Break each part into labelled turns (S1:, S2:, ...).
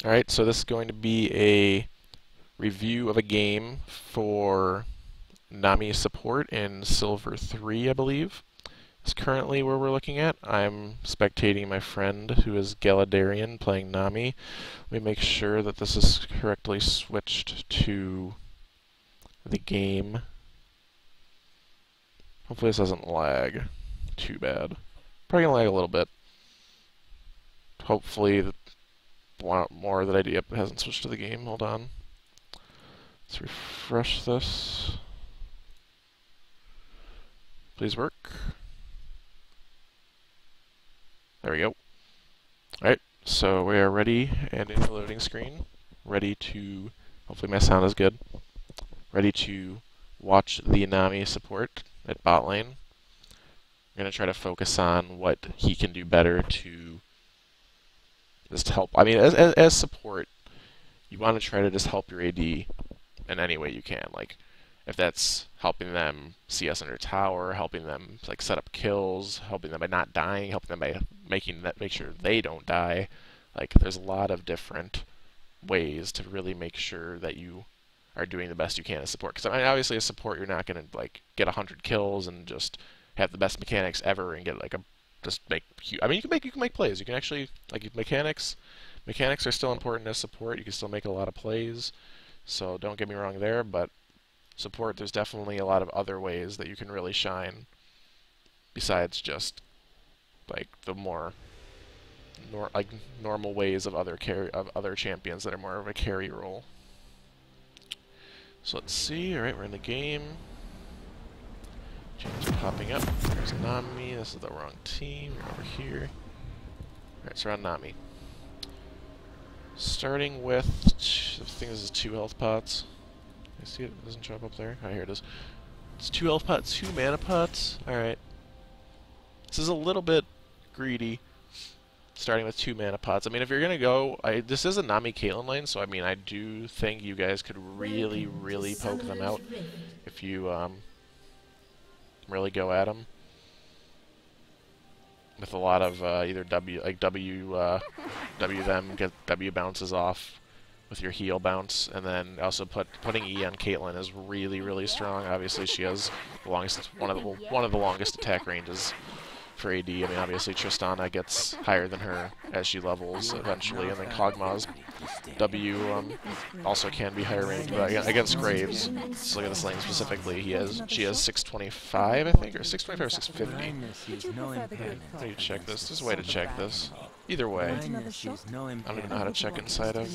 S1: Alright, so this is going to be a review of a game for Nami support in Silver 3, I believe. It's currently where we're looking at. I'm spectating my friend who is Galadarian playing Nami. Let me make sure that this is correctly switched to the game. Hopefully this doesn't lag too bad. Probably gonna lag a little bit. Hopefully more that I do. Yep, it hasn't switched to the game. Hold on. Let's refresh this. Please work. There we go. Alright, so we are ready and in the loading screen. Ready to, hopefully my sound is good. Ready to watch the Nami support at bot lane. I'm going to try to focus on what he can do better to just help. I mean, as support, you want to try to just help your AD in any way you can. Like, if that's helping them CS under tower, helping them like set up kills, helping them by not dying, helping them by make sure they don't die. Like, there's a lot of different ways to really make sure that you are doing the best you can as support. Because I mean, obviously, as support, you're not going to like get 100 kills and just have the best mechanics ever and get like a just make. I mean, you can make plays. You can actually like mechanics. Mechanics are still important as support. You can still make a lot of plays. So don't get me wrong there, but support, there's definitely a lot of other ways that you can really shine besides just like the more normal ways of other champions that are more of a carry role. So let's see. All right, we're in the game. Change popping up. There's Nami. This is the wrong team. We're over here. All right, so we're on Nami. Starting with, I think this is 2 health pots. I see it doesn't show up there. Oh, here it is. It's 2 health pots, 2 mana pots. Alright. This is a little bit greedy, starting with 2 mana pots. I mean, if you're going to go, this is a Nami Caitlyn lane, so I mean, I do think you guys could really, really poke them out if you really go at them. With a lot of either W them, get W bounces off with your heal bounce, and then also putting E on Caitlyn is really, really strong. Obviously, she has the longest one of the longest attack ranges for AD. I mean, obviously Tristana gets higher than her as she levels eventually, and then Kog'Maw's W also can be higher range, but against Graves, let's look at this lane specifically. She has 625, I think, or 625 or 650. How do you check this? There's a way to check this. Either way, I don't even know how to check inside of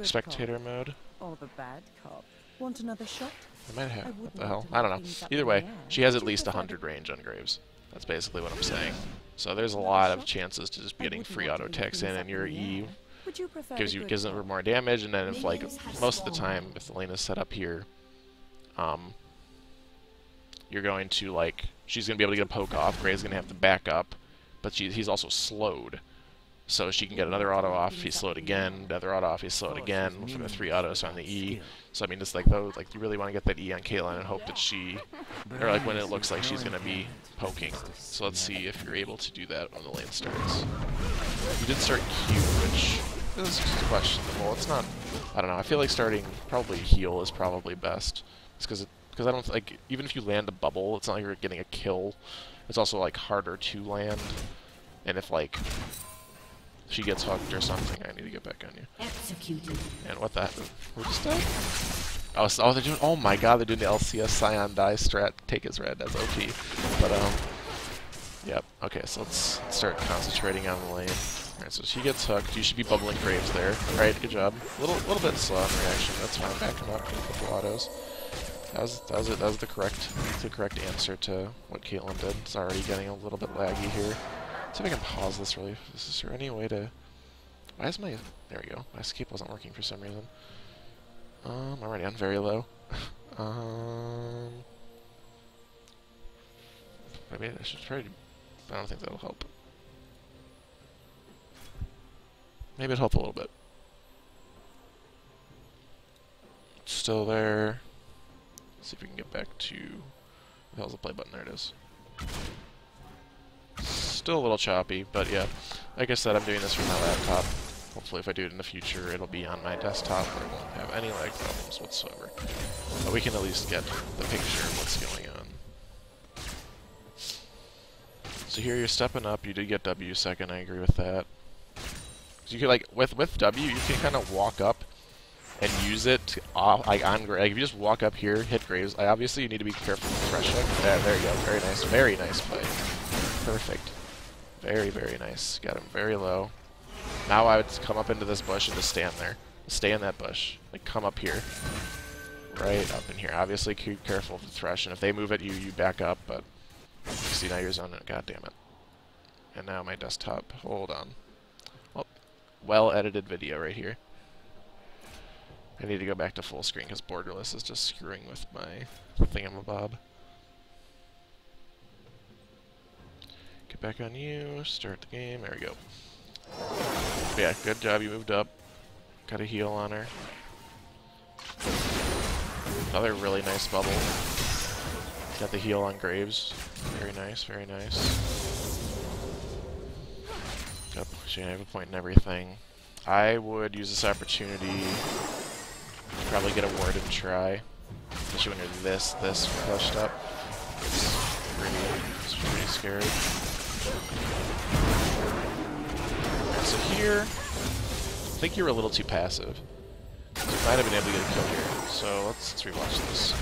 S1: spectator mode.
S2: Or the bad cop? Want another shot?
S1: I might have. What the hell? I don't know. Either way, she has at least 100 range on Graves. That's basically what I'm saying. So there's a lot of chances to just be getting free auto attacks in, and your E gives them more damage. And then if like most of the time, if the lane is set up here, you're going to like she's gonna be able to get a poke off. Graves gonna have to back up, but he's also slowed. So she can get another auto off, he's slowed again, another auto off, he's slowed again, from the 3 autos on the E. So I mean, it's like those, like you really want to get that E on Caitlyn and hope that she, or like when it looks like she's going to be poking. So let's see if you're able to do that when the lane starts. You did start Q, which is questionable. It's not, I don't know, I feel like starting probably heal is probably best. It's because I don't, like, even if you land a bubble, it's not like you're getting a kill. It's also like harder to land. And if like she gets hooked or something, I need to get back on you.
S3: Executed.
S1: And what the we're just dead? Oh, they're doing, oh my god, they're doing the LCS Scion die strat, take his red, that's OP. But, yep, okay, so let's start concentrating on the lane. Alright, so she gets hooked, you should be bubbling Graves there. Alright, good job. A little bit slow on reaction, that's fine, back him up, get a couple autos. That was the correct answer to what Caitlyn did. It's already getting a little bit laggy here. See if I can pause this really. Is there any way to... Why is my... There we go. My escape wasn't working for some reason. I'm already on very low. Maybe I should try to... I don't think that'll help. Maybe it'll help a little bit. It's still there. Let's see if we can get back to... What the hell's the play button? There it is. still a little choppy, but yeah. Like I said, I'm doing this from my laptop. Hopefully if I do it in the future, it'll be on my desktop where I won't have any lag problems whatsoever. But we can at least get the picture of what's going on. So here you're stepping up, you did get W second, I agree with that. So you could, like, with W, you can kind of walk up and use it like on like if you just walk up here, hit Graves. Obviously, you need to be careful with the thresh hook. There you go. Very nice play. Perfect. Very nice. Got him very low. Now I would come up into this bush and just stand there. Stay in that bush. Like come up here, right up in here. Obviously, keep careful with the thresh, and if they move at you, you back up. But you see now you're zoning. God damn it. And now my desktop. Hold on. Well edited video right here. I need to go back to full screen because borderless is just screwing with my thingamabob. Get back on you, start the game, there we go. But yeah, good job, you moved up. Got a heal on her. Another really nice bubble. Got the heal on Graves. Very nice, very nice. Yep, she have a point and everything. I would use this opportunity. Probably get a ward and try. Especially when you're this pushed up. It's pretty scary. Alright, so here, I think you were a little too passive. So you might have been able to get a kill here. So let's rewatch this.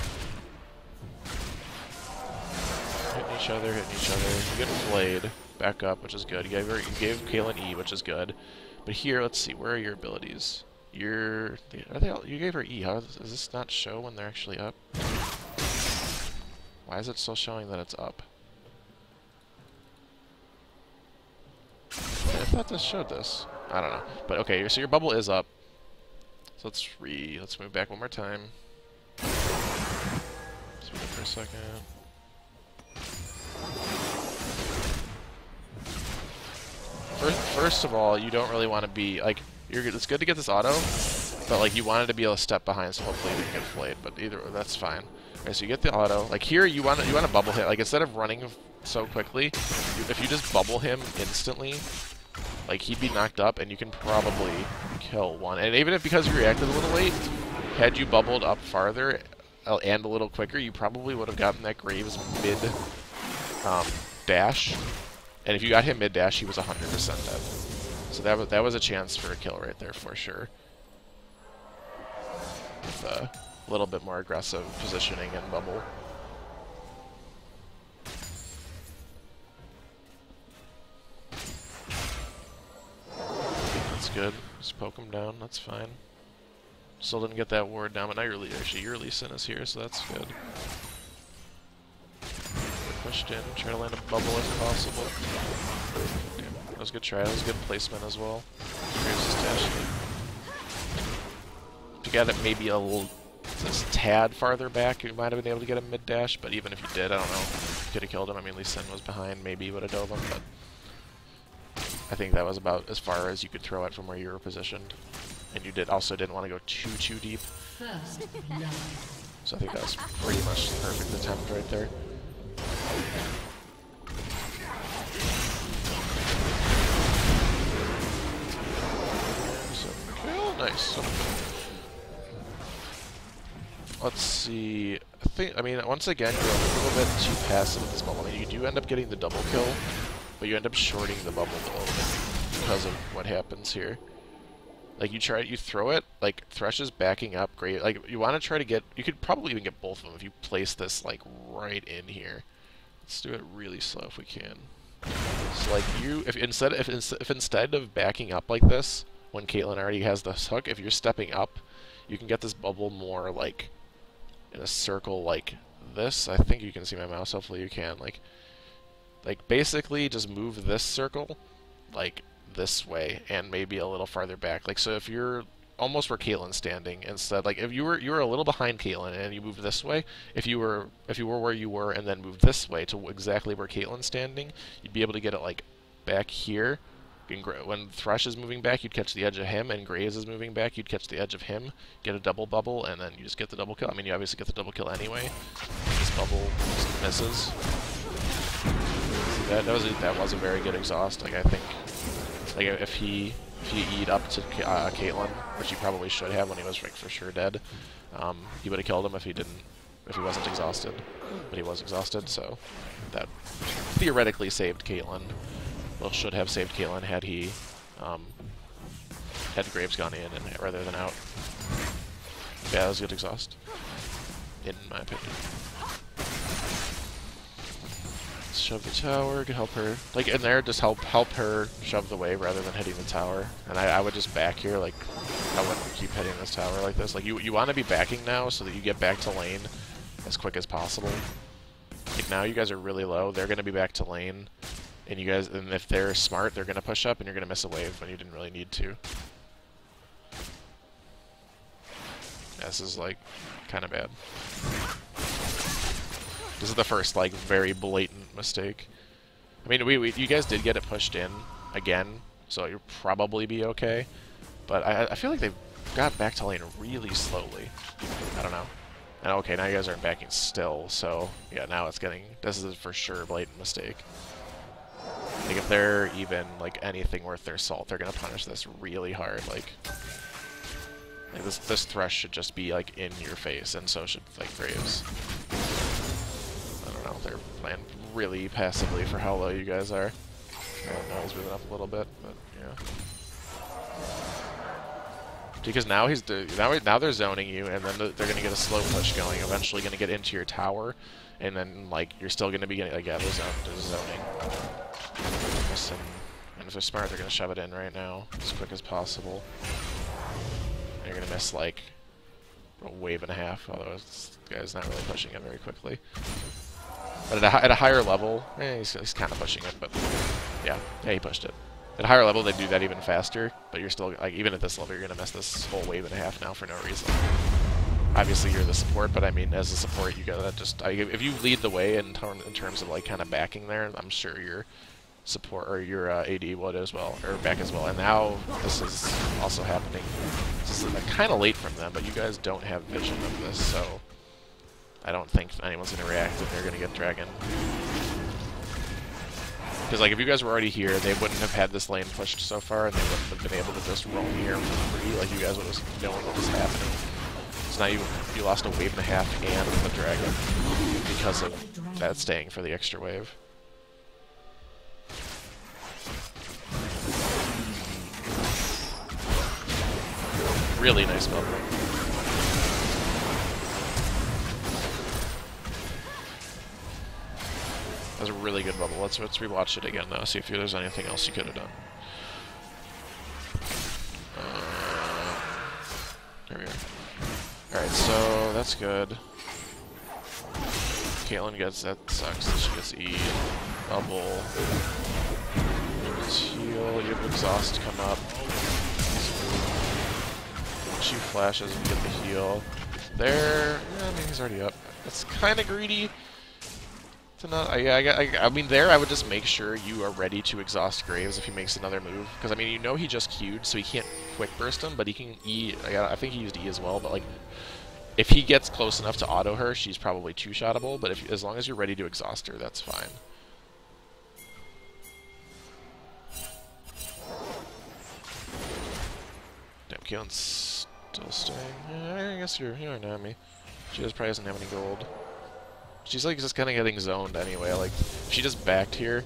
S1: Hitting each other. You get flayed. Back up, which is good. You gave Caitlyn E, which is good. But here, let's see, where are your abilities? You gave her E. How does this not show when they're actually up? Why is it still showing that it's up? I thought this showed this. I don't know. But okay, so your bubble is up. So let's move back one more time. Let's move for a second. First of all, you don't really want to be like it's good to get this auto, but like you wanted to be able to step behind, so hopefully you didn't get flayed. But either that's fine. Okay, so you get the auto. Like here, you want to bubble hit. Like instead of running so quickly, if you just bubble him instantly, like he'd be knocked up, and you can probably kill one. And even if because you reacted a little late, had you bubbled up farther and a little quicker, you probably would have gotten that Graves mid dash. And if you got him mid dash, he was 100% dead. So that was a chance for a kill right there for sure. With a little bit more aggressive positioning and bubble. That's good. Just poke him down. That's fine. Still didn't get that ward down, but now your Lee Sin is here, so that's good. Pushed in, try to land a bubble if possible. Okay, that was a good try, that was a good placement as well. Graves is dashing. If you got it maybe a little, just tad farther back, you might have been able to get a mid-dash, but even if you did, I don't know. You could have killed him. I mean, Lee Sin was behind, maybe would have dove him, but I think that was about as far as you could throw it from where you were positioned. And you also didn't want to go too deep. So I think that was pretty much the perfect attempt right there. Nice. Let's see. I mean, once again, you're a little bit too passive with this bubble. I mean, you do end up getting the double kill, but you end up shorting the bubble a little bit because of what happens here. Like, you throw it, like, Thresh is backing up, great. Like, you want to try to get, you could probably even get both of them if you place this, like, right in here. Let's do it really slow if we can. So, like, if instead of backing up like this, when Caitlyn already has this hook, if you're stepping up, you can get this bubble more, like, in a circle like this. I think you can see my mouse, hopefully you can. Like basically, just move this circle, like, this way, and maybe a little farther back. Like, so if you're almost where Caitlyn's standing, instead, like, if you were a little behind Caitlyn and you moved this way, if you were where you were and then moved this way to exactly where Caitlyn's standing, you'd be able to get it, like, back here. When Thresh is moving back, you'd catch the edge of him, and Graves is moving back, you'd catch the edge of him, get a double bubble, and then you just get the double kill. I mean, you obviously get the double kill anyway. This bubble just misses. that was a very good exhaust. Like I think, like if he E'd up to Caitlyn, which he probably should have when he was like for sure dead, he would have killed him if he wasn't exhausted. But he was exhausted, so that theoretically saved Caitlyn. Well, should have saved Caitlyn had he had Graves gone in and rather than out. Yeah, that was a good exhaust, in my opinion. Shove the tower, could help her. Like in there, just help her shove the wave rather than hitting the tower. And I would just back here, like I wouldn't keep hitting this tower like this. Like you want to be backing now so that you get back to lane as quick as possible. Like now you guys are really low, they're gonna be back to lane, and if they're smart, they're gonna push up and you're gonna miss a wave when you didn't really need to. This is like kind of bad. This is the first, like, very blatant mistake. I mean, you guys did get it pushed in again, so you'll probably be okay. But I feel like they've got back to lane really slowly. I don't know. And okay, now you guys aren't backing still, so yeah, now it's getting... This is for sure a blatant mistake. Like, if they're even, like, anything worth their salt, they're gonna punish this really hard, like this Thresh should just be, like, in your face, and so should, like, Graves. They're playing really passively for how low you guys are. Now he's moving up a little bit, but yeah. Because now now they're zoning you, and then they're gonna get a slow push going. Eventually, gonna get into your tower, and then like you're still gonna be getting like yeah, they're zoning. And if they're smart, they're gonna shove it in right now as quick as possible. And you're gonna miss like a wave and a half, although this guy's not really pushing it very quickly. But at a higher level, he's kind of pushing it, but yeah, he pushed it. At a higher level, they do that even faster, but you're still, like, even at this level, you're going to miss this whole wave and a half now for no reason. Obviously, you're the support, but I mean, as a support, you gotta just, if you lead the way in terms of, like, kind of backing there, I'm sure your support, or your AD would as well, or back as well. And now, this is also happening. This is kind of late from them, but you guys don't have vision of this, so... I don't think anyone's going to react if they're going to get Dragon. Because, like, if you guys were already here, they wouldn't have had this lane pushed so far, and they wouldn't have been able to just roam here for free. Like, you guys would have known what was happening. So now you lost a wave and a half and the Dragon because of that staying for the extra wave. Really nice bubble. That was a really good bubble. Let's rewatch it again though, see if there's anything else you could have done. There we are. Alright, so that's good. Caitlyn gets, that sucks, she gets E. Bubble. Heal, you have exhaust come up. She flashes and get the heal. There, I mean he's already up. It's kind of greedy. I mean, there I would just make sure you are ready to exhaust Graves if he makes another move. Because, I mean, you know he just queued, so he can't quick burst him, but he can E. I think he used E as well, but, like, if he gets close enough to auto her, she's probably two-shottable, but as long as you're ready to exhaust her, that's fine. Damn, Keelan's still staying. Yeah, I guess you're Nami. She probably doesn't have any gold. She's like just kind of getting zoned anyway. Like if she just backed here,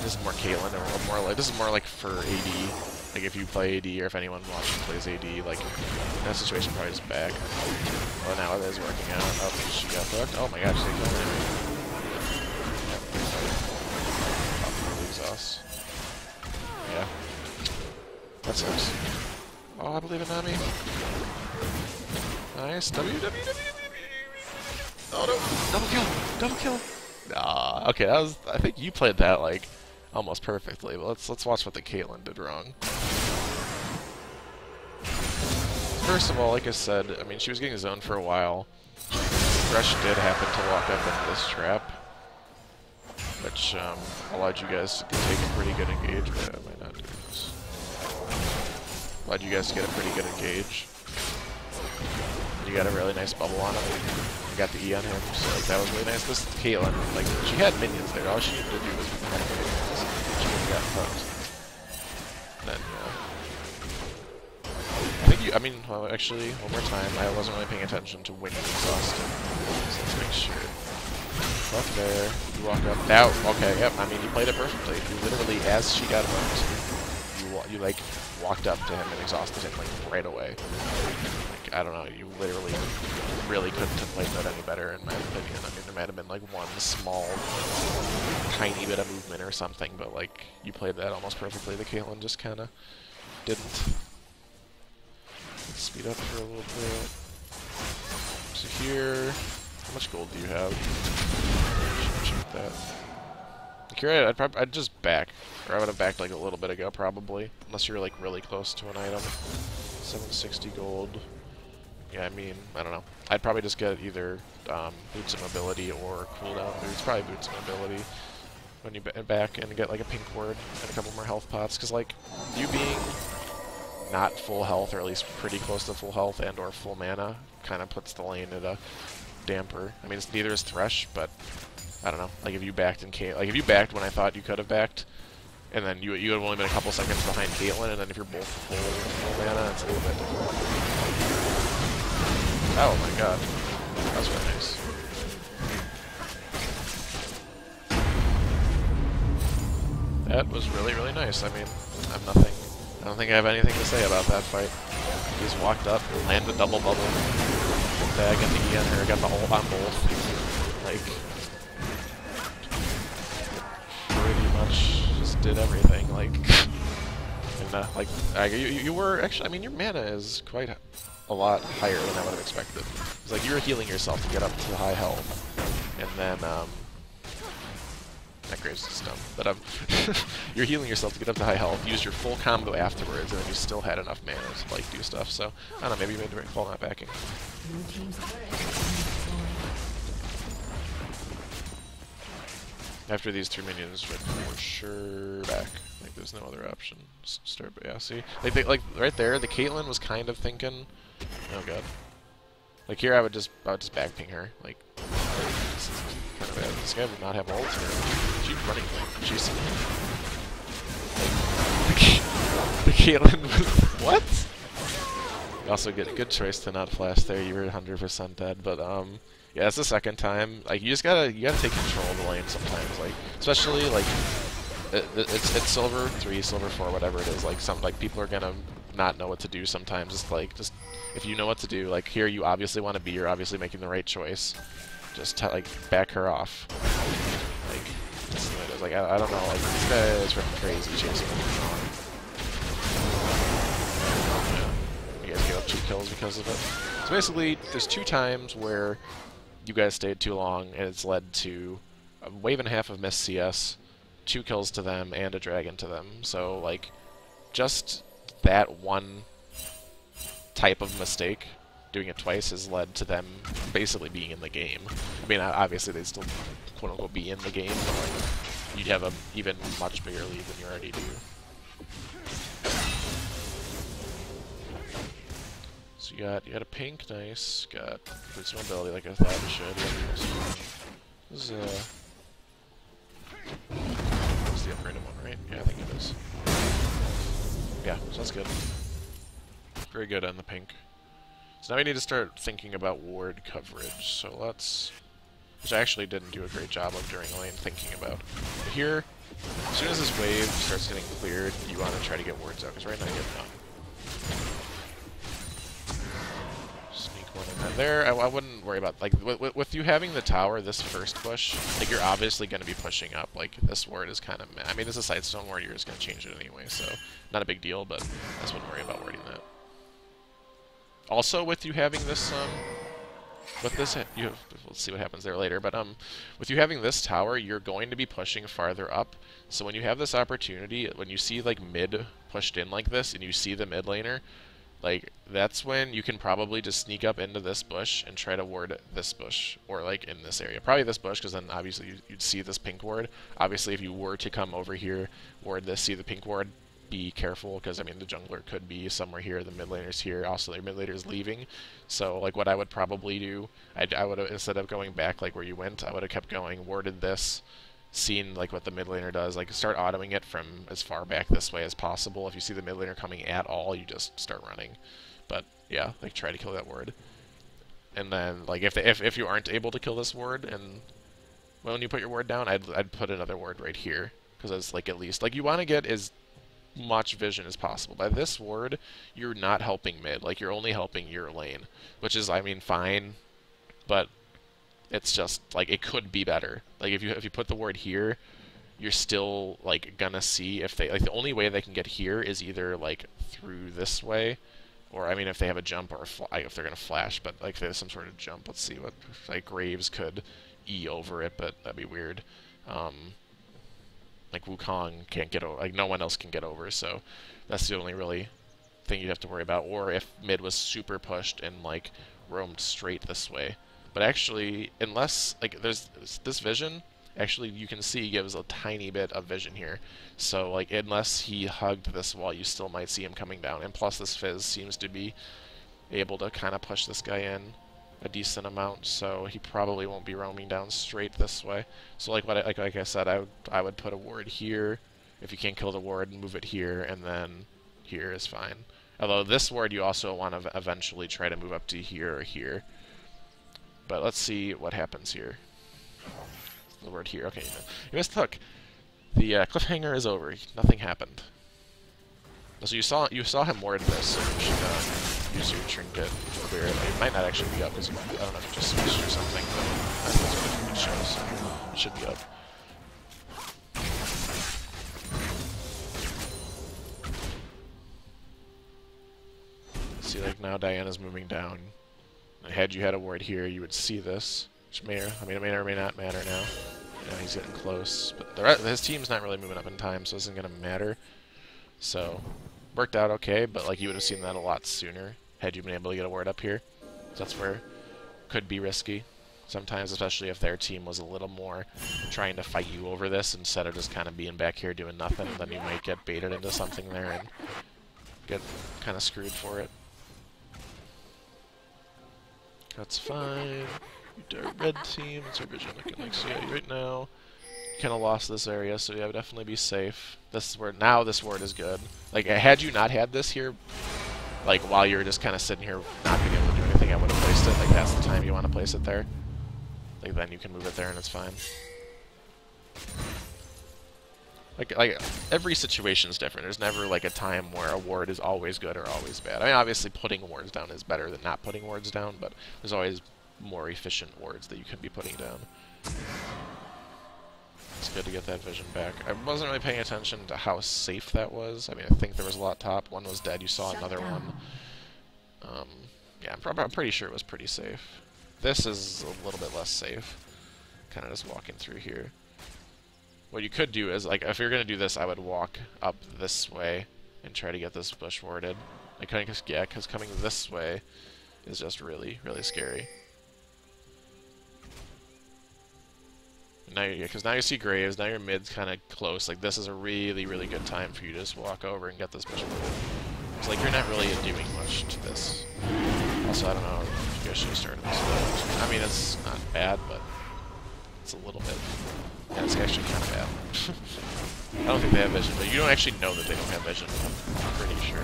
S1: this is more Caitlyn, or more like this is more like for AD. Like if you play AD, or if anyone watching plays AD, like in that situation, probably just back. Well, now it is working out. Oh, she got hooked. Oh my gosh, they killed her. Exhaust. Yeah, that sucks. Oh, I believe in Nami. Nice. Oh no! Double kill! Double kill! Nah. Okay, that was. I think you played that like almost perfectly. But let's watch what the Caitlyn did wrong. First of all, like I said, I mean she was getting zoned for a while. Thresh did happen to walk up into this trap, which allowed you guys to take a pretty good engage. But I might not do this. Allowed you guys to get a pretty good engage. You got a really nice bubble on him. and got the E on him, so like, that was really nice. This Caitlyn, like, she had minions there. All she needed to do was kind of minions. She would have gotten fucked. And then, I think I mean, well, actually, one more time, I wasn't really paying attention to when you exhausted. So let's make sure. Up there, you walk up. Now, okay, yep, I mean, you played it perfectly. You literally, as she got hooked, you like, walked up to him and exhausted him, like, right away. Like, I don't know, you literally really couldn't have played that any better, in my opinion. I mean, there might have been, like, one small, tiny bit of movement or something, but, like, you played that almost perfectly. The Caitlyn just kind of didn't. Let's speed up for a little bit. So here, how much gold do you have? Check that. Akira, I'd just back, or I would have backed like a little bit ago probably, unless you're like really close to an item. 760 gold. Yeah, I mean, I don't know. I'd probably just get either boots of mobility or cooldown boots. Probably boots of mobility when you back and get like a pink word and a couple more health pots, because like you being not full health, or at least pretty close to full health and or full mana, kind of puts the lane at a damper. I mean, it's neither is Thresh, but I don't know. Like if you backed in if you backed when I thought you could have backed, and then you would have only been a couple seconds behind Caitlyn, and then if you're both full mana, it's a little bit different. Oh my god, that was really nice. That was really nice. I mean, I don't think I have anything to say about that fight. He just walked up, landed a double bubble, tag in the E on her, got the ult on both. Like, pretty much just did everything. Like, and you were actually. I mean, your mana is quite a lot higher than I would have expected. It's like you were healing yourself to get up to high health, and then that Graves is dumb, but you're healing yourself to get up to high health, used your full combo afterwards, and then you still had enough mana to like do stuff. So I don't know, maybe you made the right call not backing. After these 2 minions, we're for sure back. Like there's no other option. Start, yeah. See, like right there, the Caitlyn was kind of thinking, oh god. Like here, I would just back ping her. Like this is kind of bad. This guy would not have ult. She's running. She's the Caitlyn was what? You also get a good choice to not flash there. You were 100% dead, but yeah, it's the second time. Like you gotta take control of the lane sometimes. Like especially like it's silver 3, silver 4, whatever it is. Like people are gonna not know what to do sometimes. It's like just if you know what to do. Like here, you obviously want to be. You're obviously making the right choice. Just like back her off. Like this is what it is. Like I don't know. Like this guy is freaking crazy chasing me. Yeah. You guys get up 2 kills because of it. So basically, there's 2 times where you guys stayed too long, and it's led to a wave and a half of missed CS, 2 kills to them, and a dragon to them. So, like, just that one type of mistake, doing it twice, has led to them basically being in the game. I mean, obviously they'd still, quote-unquote, be in the game, but, like, you'd have an even much bigger lead than you already do. So you got a pink, nice. Got boots of mobility like I thought it should. This is this is the upgraded one, right? Yeah, I think it is. Yeah, so that's good. Very good on the pink. So now we need to start thinking about ward coverage. So let's, which I actually didn't do a great job of during the lane thinking about. But here, as soon as this wave starts getting cleared, you want to try to get wards out, because right now you have none. And there, I wouldn't worry about, like, with you having the tower, this first push, like, you're obviously going to be pushing up. Like, this ward is kind of, I mean, this is a Sightstone ward, you're just going to change it anyway, so not a big deal, but I just wouldn't worry about warding that. Also, with you having this, with this, we'll see what happens there later, but, with you having this tower, you're going to be pushing farther up, so when you have this opportunity, when you see, like, mid pushed in like this, and you see the mid laner, like, that's when you can probably just sneak up into this bush and try to ward this bush, or, like, in this area. Probably this bush, because then, obviously, you'd see this pink ward. Obviously, if you were to come over here, ward this, see the pink ward, be careful, because I mean the jungler could be somewhere here, the mid laner's here, also their mid laner's leaving. So like what I would probably do, I would have, instead of going back like where you went, I would have kept going, warded this, seen like what the mid laner does, like start autoing it from as far back this way as possible. If you see the mid laner coming at all, you just start running. But yeah, like try to kill that ward. And then like if you aren't able to kill this ward, and when you put your ward down, I'd put another ward right here, because it's like at least like you want to get as much vision as possible. By this ward, you're not helping mid, like you're only helping your lane, which is, I mean, fine, but it's just like it could be better. Like if you put the ward here, you're still like gonna see if they, like, the only way they can get here is either like through this way, or I mean if they have a jump, or if they're gonna flash, but like if they have some sort of jump, let's see what, like Graves could E over it, but that'd be weird. Like Wukong can't get over, like no one else can get over, so that's the only really thing you'd have to worry about. Or if mid was super pushed and like roamed straight this way. But actually, unless like there's this vision, actually you can see gives a tiny bit of vision here. So like unless he hugged this wall, you still might see him coming down. And plus this Fizz seems to be able to kind of push this guy in a decent amount, so he probably won't be roaming down straight this way. So like what like I said, I would put a ward here. If you can't kill the ward, move it here, and then here is fine. Although this ward you also want to eventually try to move up to here or here. But let's see what happens here. The word here. Okay, you missed the hook. The cliffhanger is over. Nothing happened. So you saw him ward this, so you should use your trinket to clear it. It might not actually be up, because I don't know if you just switched or something, but that's what it shows, so it should be up. See, like now Diana's moving down. And had you had a ward here, you would see this, which may or may not matter now. You know, he's getting close, but his team's not really moving up in time, so it isn't gonna matter. So worked out okay, but like you would have seen that a lot sooner had you been able to get a ward up here. So that's where it could be risky sometimes, especially if their team was a little more trying to fight you over this instead of just kind of being back here doing nothing. Then you might get baited into something there and get kind of screwed for it. That's fine. Our red team, it's our vision looking like CI right now. Kind of lost this area, so yeah, would definitely be safe. This word now, this word is good. Like, had you not had this here, like while you were just kind of sitting here not being able to do anything, I would have placed it. Like that's the time you want to place it there. Like then you can move it there and it's fine. Like every situation is different. There's never like a time where a ward is always good or always bad. I mean, obviously putting wards down is better than not putting wards down, but there's always more efficient wards that you can be putting down. It's good to get that vision back. I wasn't really paying attention to how safe that was. I mean, I think there was a lot top. One was dead. You saw another one. Yeah, I'm pretty sure it was pretty safe. This is a little bit less safe. Kind of just walking through here. What you could do is, like, if you're going to do this, I would walk up this way and try to get this bush warded. Like, yeah, because coming this way is just really, really scary. Now, because now you see Graves, now your mid's kind of close. Like, this is a really, really good time for you to just walk over and get this bush warded. It's like you're not really doing much to this. Also, I don't know if you guys should have started this. I mean, it's not bad, but it's a little bit. Yeah, it's actually kind of bad. I don't think they have vision, but you don't actually know that they don't have vision. I'm pretty sure.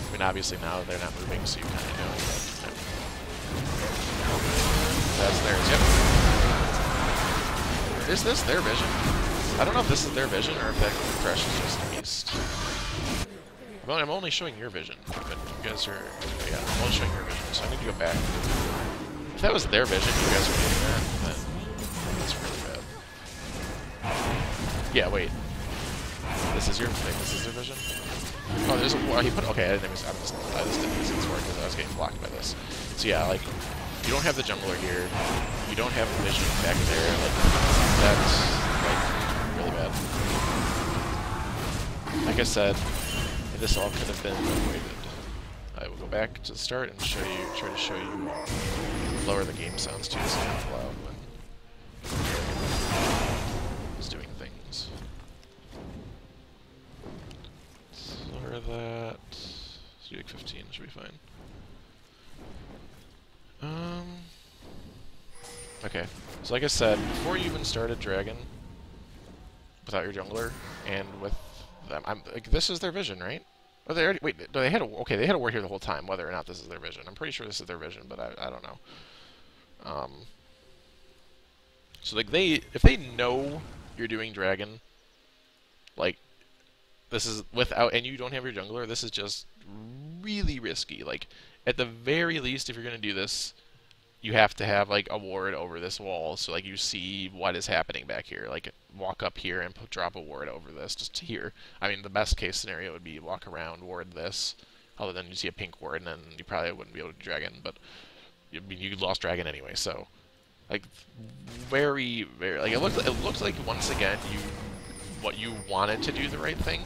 S1: I mean, obviously now they're not moving, so you kind of know. But, that's theirs, yep. Is this their vision? I don't know if this is their vision or if that crush is just missed. Well, I'm only showing your vision, but you guys are... Yeah, I'm only showing your vision, so I need to go back. If that was their vision, you guys are getting that, then that's really bad. Yeah, wait. This is your thing. This is their vision? Oh, there's a... Well, he put... Okay, I just didn't use this word because I was getting blocked by this. So yeah, like, you don't have the jungler here. You don't have the vision back there. Like, that's, like, really bad. Like I said, this all could have been avoided. I will go back to the start and show you, try to show you, lower the game sounds too, so it's loud when it's doing things. 3 like 15 should be fine. Um. Okay. So like I said, before you even started Dragon, without your jungler, and with them, like, this is their vision, right? Oh, they already wait. They had a okay. They had a ward here the whole time. Whether or not this is their vision, I'm pretty sure this is their vision, but I don't know. So like if they know you're doing Dragon, like this is without, and you don't have your jungler, this is just really risky. Like at the very least, if you're gonna do this, you have to have like a ward over this wall, so like you see what is happening back here. Like walk up here and drop a ward over this, just here. I mean, the best case scenario would be walk around, ward this. Other than you see a pink ward, and then you probably wouldn't be able to do Dragon, but I mean, you lost Dragon anyway. So like very, very like it looks like once again what you wanted to do the right thing,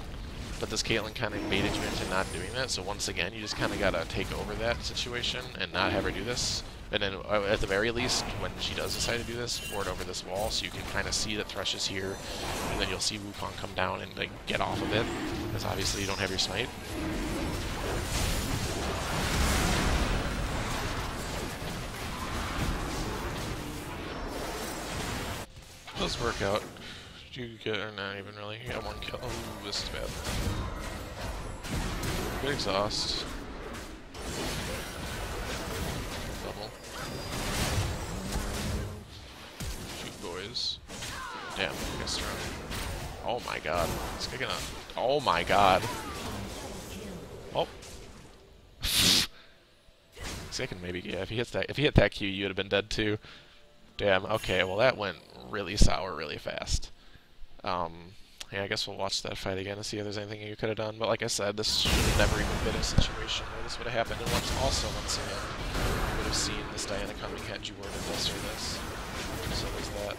S1: but this Caitlyn kind of baited you into not doing that. So once again, you just kind of gotta take over that situation and not have her do this. And then at the very least, when she does decide to do this, ward over this wall, so you can kind of see that Thresh is here, and then you'll see Wukong come down and like get off of it, because obviously you don't have your smite. Does work out. You get, or not even really. You got one kill. Oh, this is bad. Good exhaust. Double. Shoot, boys. Damn, you guys strong. Oh my god. This guy gonna. Oh my god. Oh. Second, maybe. Yeah, if he hit that Q, you would have been dead too. Damn. Okay. Well, that went really sour, really fast. Yeah, I guess we'll watch that fight again and see if there's anything you could have done. But like I said, this should have never even been a situation where this would have happened. And also, once again, you would have seen this Diana coming had you worded this or this. So there's that.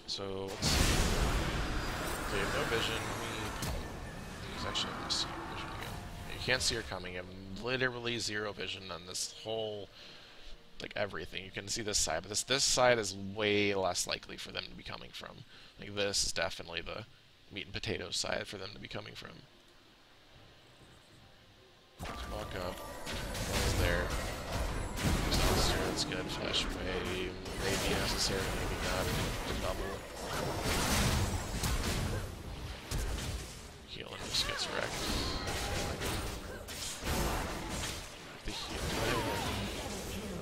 S1: So let's see. Okay, no vision. Actually, let me see your vision again. You can't see her coming. You have literally zero vision on this whole, like, everything. You can see this side, but this side is way less likely for them to be coming from. Like, this is definitely the meat and potatoes side for them to be coming from. Walk up. One's there. That's good. Flash away. Maybe necessary, maybe not. Double. Heal and just gets wrecked. The heal.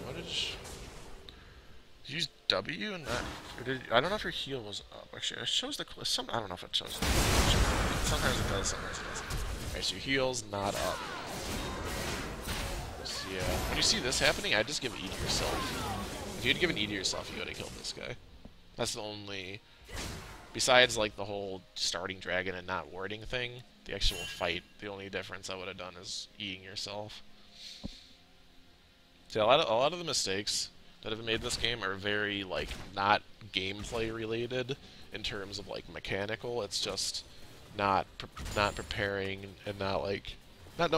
S1: What did you use W and not? Or did, I don't know if your heal was up. Actually, it shows the. I don't know if it shows. Sometimes it does. Sometimes it doesn't. Alright, so your heal's not up. So yeah, when you see this happening, I just give E to yourself. If you had given E to yourself, you would have killed this guy. That's the only. Besides, like, the whole starting dragon and not warding thing, the actual fight, the only difference I would have done is E-ing yourself. See, a lot of the mistakes that have been made in this game are very, like, not gameplay related in terms of, like, mechanical. It's just not preparing and not like not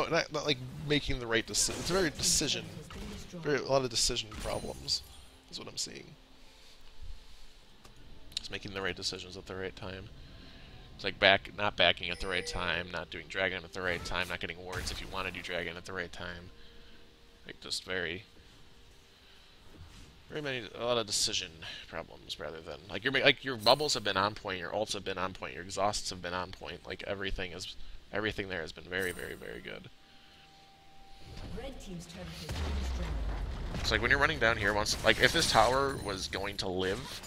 S1: like making the right decision. It's a lot of decision problems is what I'm seeing. It's making the right decisions at the right time. It's like not backing at the right time, not doing dragon at the right time, not getting wards if you want to do dragon at the right time. Like, just a lot of decision problems rather than like your bubbles have been on point, your ults have been on point, your exhausts have been on point. Like, everything there has been very, very, very good.
S2: Red team's turret has been destroyed.
S1: It's like when you're running down here, like if this tower was going to live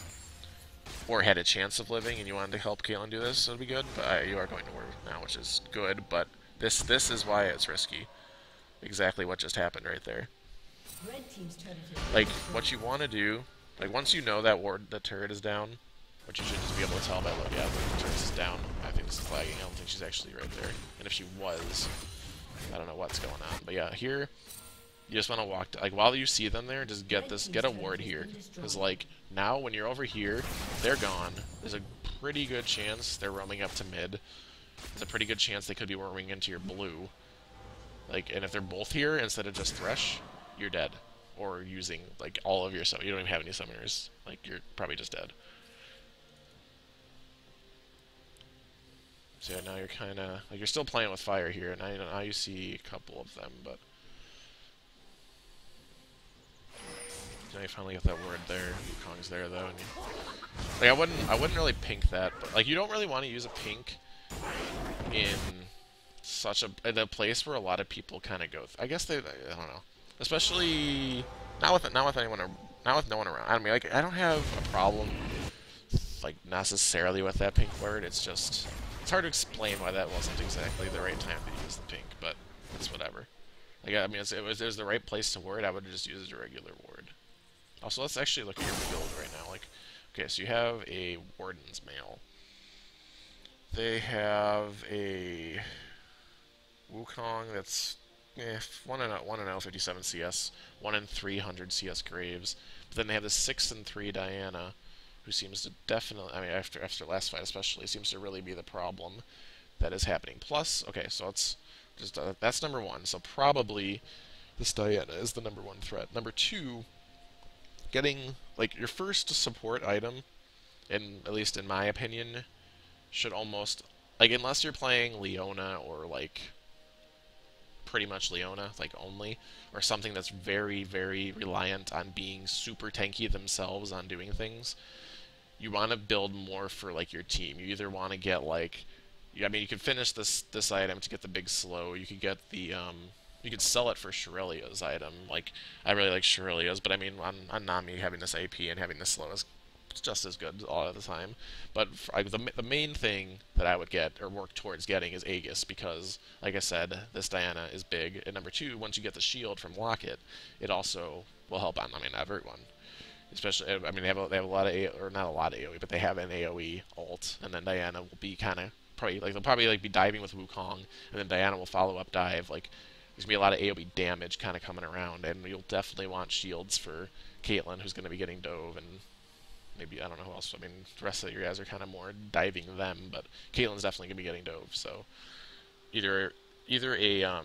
S1: or had a chance of living and you wanted to help Caitlyn do this, it would be good. But you are going to work now, which is good. But this is why it's risky. Exactly what just happened right there.
S2: Red team's turret has been
S1: Like,
S2: destroyed.
S1: what you want to do, like, once you know that the turret is down, which you should just be able to tell by look, yeah, the turret is down. I think this is lagging. I don't think she's actually right there. And if she was, I don't know what's going on. But yeah, here, you just want to walk, like, while you see them there, just get a ward here. Because, like, now when you're over here, they're gone. There's a pretty good chance they're roaming up to mid. There's a pretty good chance they could be roaming into your blue. Like, and if they're both here instead of just Thresh, you're dead. Or using, like, all of your summon. You don't even have any summoners. Like, you're probably just dead. So yeah, now you're kind of like you're still playing with fire here. Now you see a couple of them, but now you finally get that word there. Kong's there though, and like I wouldn't really pink that, but like you don't really want to use a pink in in a place where a lot of people kind of go. I guess I don't know, especially not with anyone not with no one around. I mean, like I don't have a problem like necessarily with that pink word. It's just it's hard to explain why that wasn't exactly the right time to use the pink, but it's whatever. Like I mean, it was the right place to word. I would have just used a regular word. Also, let's actually look at your build right now. Like, okay, so you have a Warden's Mail. They have a Wukong that's 1 and 0 57 CS, 1 in 300 CS Graves. But then they have the 6 and 3 Diana, who seems to definitely, I mean, after last fight especially, seems to really be the problem that is happening. Plus, okay, so it's just that's number 1. So probably this Diana is the number 1 threat. Number 2, getting like your first support item, at least in my opinion, should almost like unless you're playing Leona or like pretty much Leona, like only, or something that's very, very reliant on being super tanky themselves on doing things, you want to build more for like your team. You either want to get like, I mean, you could finish this item to get the big slow. You could get the you could sell it for Shirelia's item. Like I really like Shirelia's, but I mean on Nami having this AP and having this slow is just as good all of the time. But the main thing that I would get or work towards getting is Aegis because, like I said, this Diana is big. And number 2, once you get the shield from Locket, it also will help on, I mean, everyone. Especially, I mean, they have a lot of or not a lot of AOE, but they have an AOE ult, and then Diana will be kind of probably like they'll probably like be diving with Wukong, and then Diana will follow up dive. Like there's gonna be a lot of AOE damage kind of coming around, and you'll definitely want shields for Caitlyn, who's gonna be getting dove, and maybe I don't know who else. I mean, the rest of your guys are kind of more diving them, but Caitlyn's definitely gonna be getting dove. So either a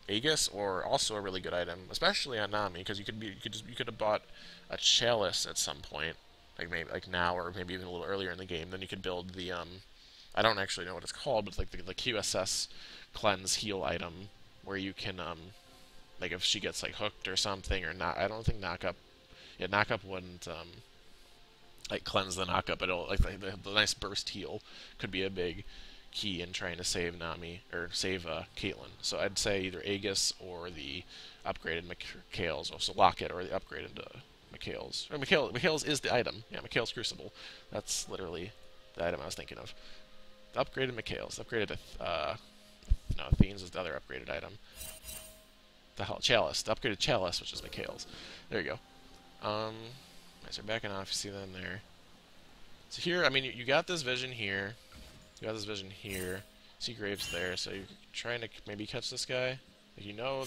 S1: Aegis or also a really good item, especially on Nami, because you could have bought a chalice at some point, like maybe like now or maybe even a little earlier in the game. Then you could build the I don't actually know what it's called, but it's like the QSS cleanse heal item where you can like if she gets like hooked or something or not. I don't think knockup. Yeah, knockup wouldn't like cleanse the knockup, but it'll like the nice burst heal could be a big key in trying to save Nami or save Caitlyn. So I'd say either Aegis or the upgraded Mikhail's, or so Locket or the upgraded Mikhail's. Or Mikhail's is the item. Yeah, Mikhail's Crucible. That's literally the item I was thinking of. The upgraded Mikhail's. The upgraded no, Athene's is the other upgraded item. The Chalice. The upgraded Chalice, which is Mikhail's. There you go. Nice, they're backing off. You see them there. So here, I mean, you got this vision here. You got this vision here. See Graves there, so you're trying to maybe catch this guy. You know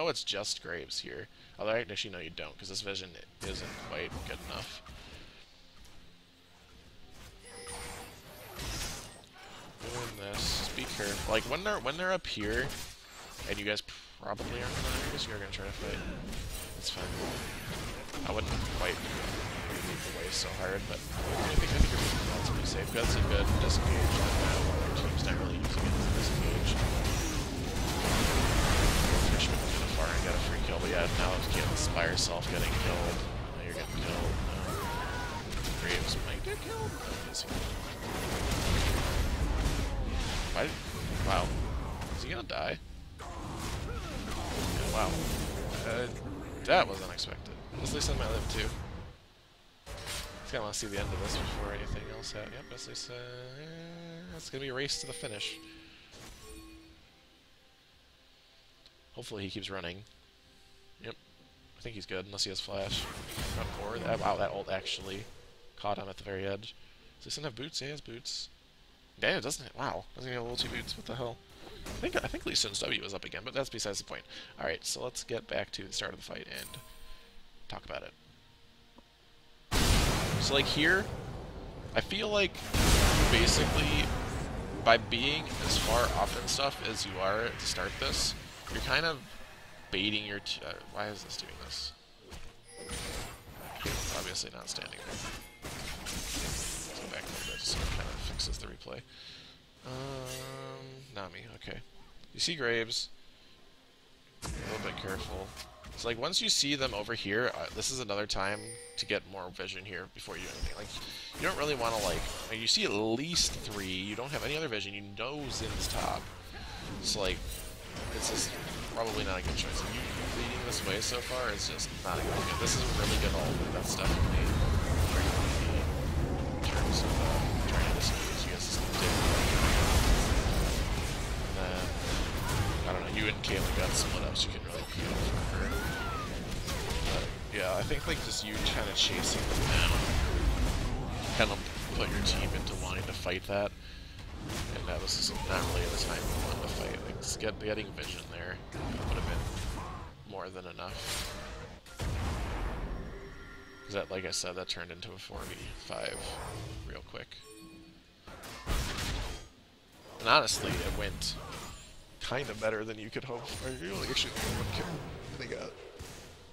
S1: it's just Graves here. Although actually no, you don't, because this vision isn't quite good enough. Doing this. Just be careful. Like when they're up here, and you guys probably aren't gonna. I guess you're gonna try to fight. It's fine. I wouldn't quite move away so hard, but I think that's pretty safe. That's a good disengage. Our team's not really using it as a disengage. Fishman went too far and got a free kill, but yeah, now you can't inspire yourself getting killed. Now you're getting killed. Graves might get killed. Why? Wow. Is he gonna die? Yeah, wow. That was unexpected. Leslie said might live too. I kind of want to see the end of this before anything else happens. Yep, Leslie said it's gonna be a race to the finish. Hopefully he keeps running. Yep, I think he's good unless he has flash. Run forward. Wow, that ult actually caught him at the very edge. Does he have boots? Yeah, he has boots. Damn, it doesn't. Wow, doesn't he have ulti boots? What the hell? I think Lee Sin's W is up again, but that's besides the point. Alright, so let's get back to the start of the fight and talk about it. So like here, I feel like basically by being as far up and stuff as you are to start this, you're kind of baiting your why is this doing this? Obviously not standing there. Let's go back a little bit so it kind of fixes the replay. Nami, okay. You see Graves, a little bit careful. It's like once you see them over here, this is another time to get more vision here before you do anything. Like, you don't really want to like you see at least 3, you don't have any other vision, you know Zin's top. So like, it's just probably not a good choice. You leading this way so far is just not a good idea. This is a really good ult, that's definitely where you want to be in terms of trying to disengage. You guys just did. And then, I don't know, you and Kayla got split up, so you can really peel for her. But yeah, I think like just you kind of chasing them down kind of put your team into wanting to fight that. And that was just not really the time you wanted to fight. Like, just getting vision there would have been more than enough. Because that, like I said, that turned into a 4v5 real quick. And honestly, it went kind of better than you could hope. Or you only actually only 1 kill. They got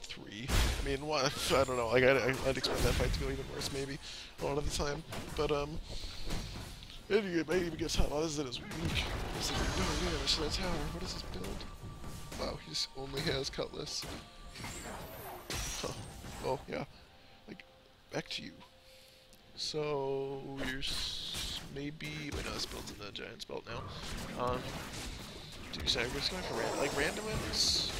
S1: 3. I mean, 1. I don't know. Like I'd expect that fight to go even worse, maybe a lot of the time. But it may even get top. Oh, this is weak. This is no damage to that tower. What is this build? Wow, he just only has Cutlass. Huh. Oh, yeah. Like, back to you. So, you're maybe... Wait, no, this build's in the Giant's Belt now. Dude, sorry, we're just going for random wins.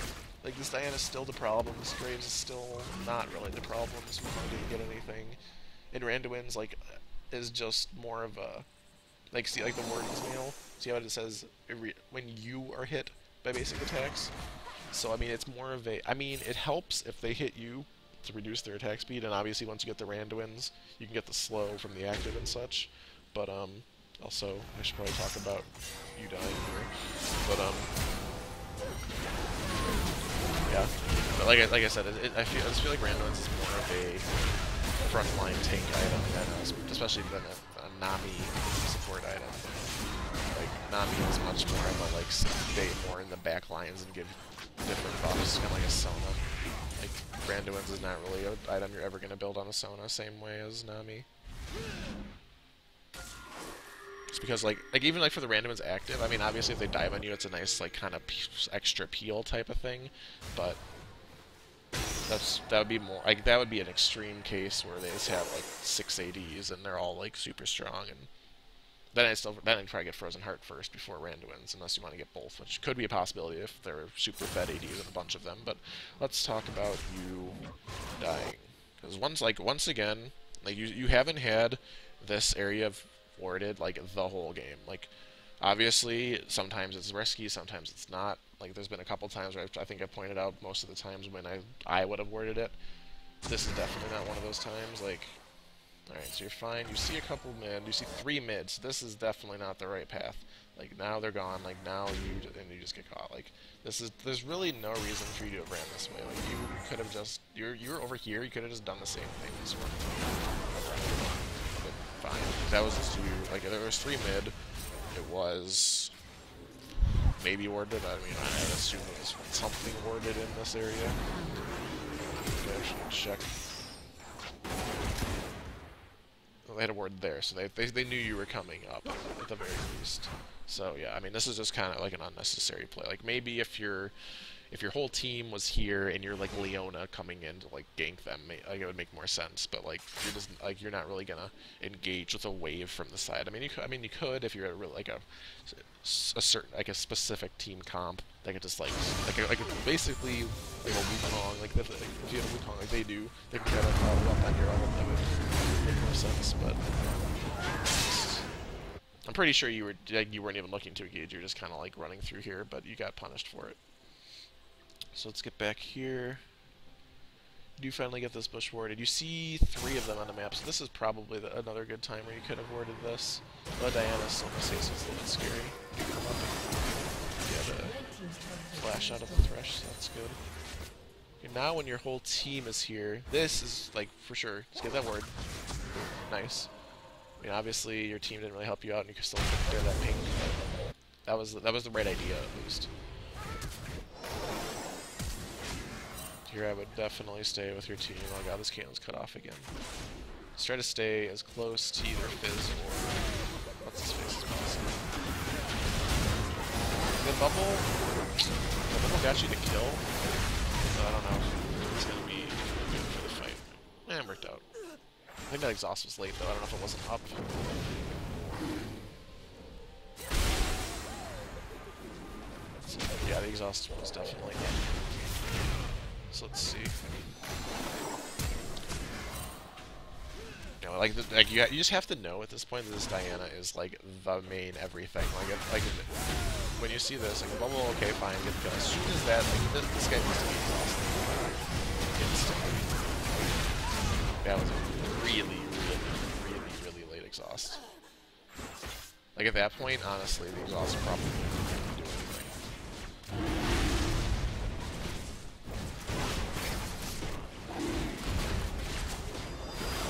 S1: Like, this Diana's still the problem. This Graves is still not really the problem. This one didn't get anything. And Randuin's, like, is just more of a... Like, see, like the Warden's Mail, see how it says when you are hit by basic attacks? So, I mean, it's more of a... I mean, it helps if they hit you to reduce their attack speed, and obviously once you get the Randuins, you can get the slow from the active and such. But, also, I should probably talk about you dying here. But, yeah. But like I said, I just feel like Randuins is more of a frontline tank item than especially than a Nami support item. Like, Nami is much more of a, like, stay more in the back lines and give different buffs, kind of like a Sona. Like, Randuin's is not really an item you're ever going to build on a Sona, same way as Nami. Just because, like even, like, for the Randuin's active, I mean, obviously if they dive on you, it's a nice, like, kind of extra peel type of thing, but that would be more, like, that would be an extreme case where they just have, like, 6 ADs and they're all, like, super strong, and then I'd try to get Frozen Heart first before Randuin's, unless you want to get both, which could be a possibility if they're super fed ADs and a bunch of them. But let's talk about you dying, because once again, like, you haven't had this area warded like the whole game. Like, obviously, sometimes it's risky, sometimes it's not. Like, there's been a couple times where I think I pointed out most of the times when I would have worded it. This is definitely not one of those times. Like, alright, so you're fine. You see a couple mid. You see 3 mids. This is definitely not the right path. Like, now they're gone. Like, now you just get caught. Like, there's really no reason for you to have ran this way. Like, you could have just, you're over here. You could have just done the same thing as one. But fine. That was just you. Like, there was 3 mid. It was maybe warded. I mean, I assume it was something warded in this area. Actually check. They had a ward there, so they knew you were coming up at the very least. So yeah, I mean, this is just kind of like an unnecessary play. Like, maybe if your whole team was here and you're like Leona coming in to like gank them, like, it would make more sense. But like, you're not really gonna engage with a wave from the side. I mean, you could if you're like a certain, like, a specific team comp that could just like basically, like, a Wukong, like if you have a Wukong like they do, they can kind of follow up on your own. That would make more sense. But I'm pretty sure you weren't even looking to engage. You were just kind of like running through here, but you got punished for it. So let's get back here. You do finally get this bush warded. You see 3 of them on the map, so this is probably another good time where you could have warded this. But Diana's still in the safe, so it's a little bit scary. You come up and get a flash out of the thresh, so that's good. Okay, now when your whole team is here, this is, like, for sure. Just get that ward. Nice. I mean, obviously your team didn't really help you out, and you could still clear that ping, but that was the right idea, at least. Here I would definitely stay with your team. Oh god, this Caitlyn's cut off again. Just try to stay as close to either Fizz or what's his face as possible. the bubble got you to kill, so I don't know if it's gonna be good for the fight. It worked out. I think that exhaust was late though, I don't know if it wasn't up. So, yeah, the exhaust was definitely up. So let's see. You know, like you just have to know at this point that this Diana is like the main everything. Like when you see this, like the bubble, okay, fine, good kill. As soon as that, like this guy needs to be exhausted instantly. That was a really late exhaust. Like at that point, honestly, the exhaust probably wouldn't do anything.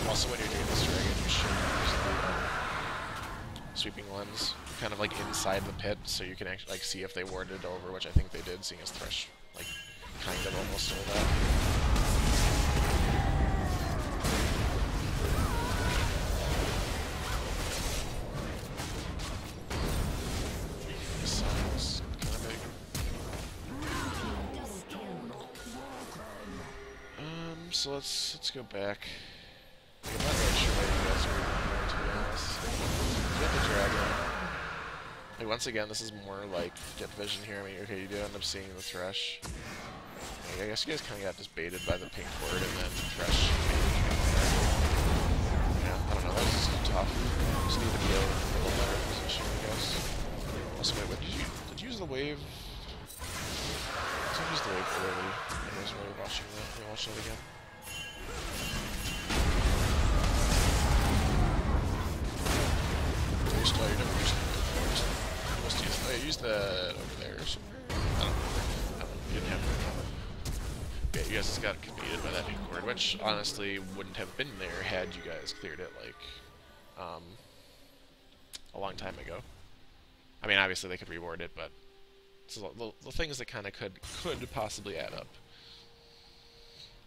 S1: Also, when you're doing this dragon, you should use the sweeping lens, kind of like inside the pit, so you can actually like see if they warded over, which I think they did, seeing as Thresh like kind of almost stole that. This sounds kind of big. So let's go back. I'm not really sure why you guys are going, to be honest. Get the dragon. Like, once again, this is more like depth vision here. I mean, okay, you do end up seeing the Thresh. Like, I guess you guys kind of got just baited by the pink ward and then Thresh. Yeah, I don't know, that was just tough. Just need to be a little better position, I guess. Also, wait, what did you use the wave? I used the wave early. I was really watching that. Let me watch that again. I used that over there somewhere. I don't know. You didn't have to. Yeah, you guys just got competed by that pink ward, which honestly wouldn't have been there had you guys cleared it like a long time ago. I mean, obviously they could reward it, but it's the things that kind of could possibly add up.